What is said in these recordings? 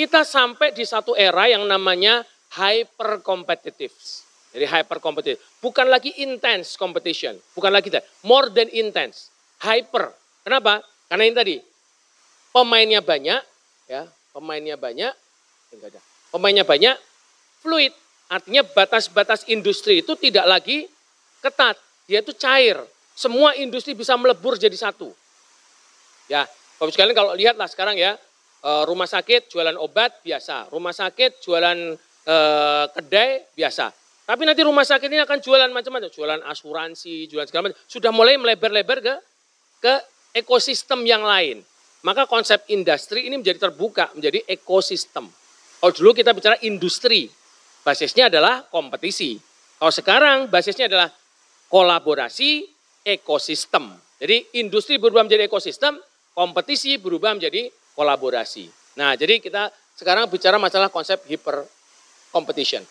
kita sampai di satu era yang namanya hyper competitive. Jadi hyper competitive, bukan lagi intense competition, bukan lagi that, more than intense, hyper. Kenapa? Karena ini tadi pemainnya banyak, ya, pemainnya banyak, enggak ada. Pemainnya banyak, fluid, artinya batas-batas industri itu tidak lagi ketat, dia itu cair. Semua industri bisa melebur jadi satu. Ya, Bapak sekalian kalau lihatlah sekarang ya, rumah sakit jualan obat biasa, rumah sakit jualan kedai biasa. Tapi nanti rumah sakit ini akan jualan macam-macam, jualan asuransi, jualan segala macam. Sudah mulai melebar-lebar ke ekosistem yang lain. Maka konsep industri ini menjadi terbuka, menjadi ekosistem. Kalau dulu kita bicara industri, basisnya adalah kompetisi. Kalau sekarang basisnya adalah kolaborasi ekosistem. Jadi industri berubah menjadi ekosistem, kompetisi berubah menjadi kolaborasi. Nah, jadi kita sekarang bicara masalah konsep hyper competition.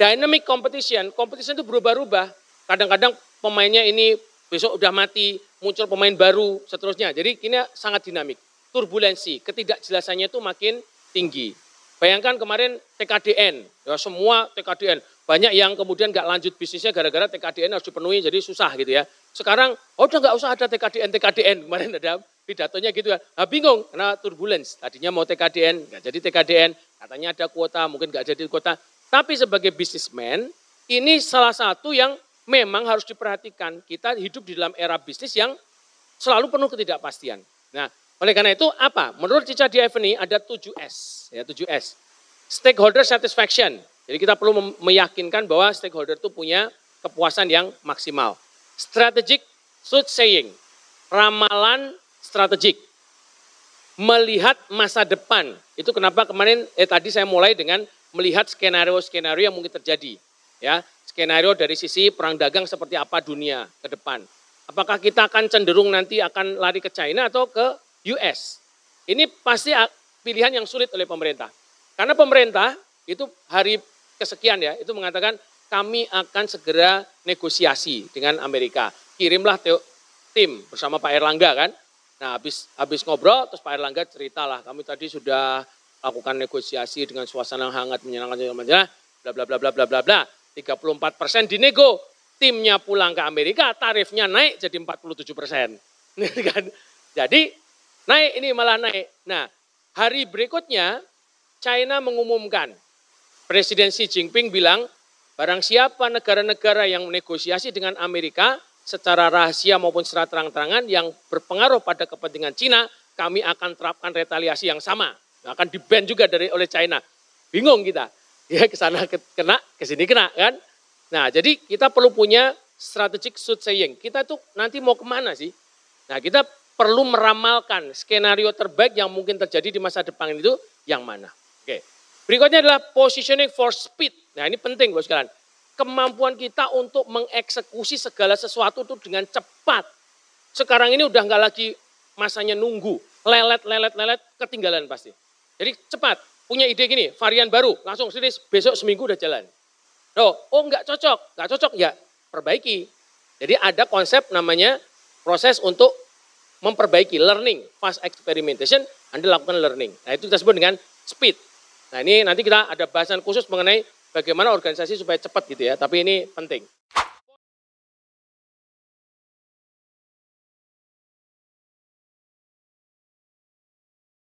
Dynamic competition, competition itu berubah-ubah. Kadang-kadang pemainnya ini besok udah mati, muncul pemain baru, seterusnya. Jadi ini sangat dinamik. Turbulensi, ketidakjelasannya itu makin tinggi. Bayangkan kemarin TKDN, ya semua TKDN. Banyak yang kemudian nggak lanjut bisnisnya gara-gara TKDN harus dipenuhi, jadi susah gitu ya. Sekarang, udah nggak usah ada TKDN. Kemarin ada pidatonya gitu kan. Nah, bingung, karena turbulence. Tadinya mau TKDN, nggak jadi TKDN. Katanya ada kuota, mungkin nggak jadi kuota. Tapi sebagai bisnismen, ini salah satu yang memang harus diperhatikan. Kita hidup di dalam era bisnis yang selalu penuh ketidakpastian. Nah, oleh karena itu apa? Menurut Cica Dieveny ada 7S. Ya, 7S. Stakeholder satisfaction. Jadi kita perlu meyakinkan bahwa stakeholder itu punya kepuasan yang maksimal. Strategic soothsaying. Ramalan strategik. Melihat masa depan. Itu kenapa kemarin tadi saya mulai dengan melihat skenario-skenario yang mungkin terjadi. Ya, skenario dari sisi perang dagang seperti apa dunia ke depan. Apakah kita akan cenderung nanti akan lari ke China atau ke US? Ini pasti pilihan yang sulit oleh pemerintah. Karena pemerintah itu hari kesekian ya, itu mengatakan kami akan segera negosiasi dengan Amerika. Kirimlah tim bersama Pak Erlangga kan. Nah, habis ngobrol terus Pak Erlangga ceritalah, kami tadi sudah lakukan negosiasi dengan suasana hangat menyenangkan bla bla bla bla bla bla bla. 34% dinego. Timnya pulang ke Amerika, tarifnya naik jadi 47%. Jadi naik, ini malah naik. Nah, hari berikutnya China mengumumkan, Presiden Xi Jinping bilang, barang siapa negara-negara yang negosiasi dengan Amerika secara rahasia maupun secara terang-terangan yang berpengaruh pada kepentingan Cina, kami akan terapkan retaliasi yang sama. Akan di-ban juga oleh China. Bingung kita. Ya ke sana kena, ke sini kena kan. Nah, jadi kita perlu punya strategic soothsaying. Kita tuh nanti mau kemana sih? Nah, kita perlu meramalkan skenario terbaik yang mungkin terjadi di masa depan itu yang mana. Oke. Berikutnya adalah positioning for speed. Nah, ini penting Bos sekalian. Kemampuan kita untuk mengeksekusi segala sesuatu itu dengan cepat. Sekarang ini udah nggak lagi masanya nunggu. Lelet, ketinggalan pasti. Jadi cepat, punya ide gini, varian baru, langsung rilis, besok seminggu udah jalan. Oh nggak cocok ya perbaiki. Jadi ada konsep namanya proses untuk memperbaiki, learning, fast experimentation, Anda lakukan learning. Nah itu kita sebut dengan speed. Nah ini nanti kita ada bahasan khusus mengenai bagaimana organisasi supaya cepat gitu ya, tapi ini penting.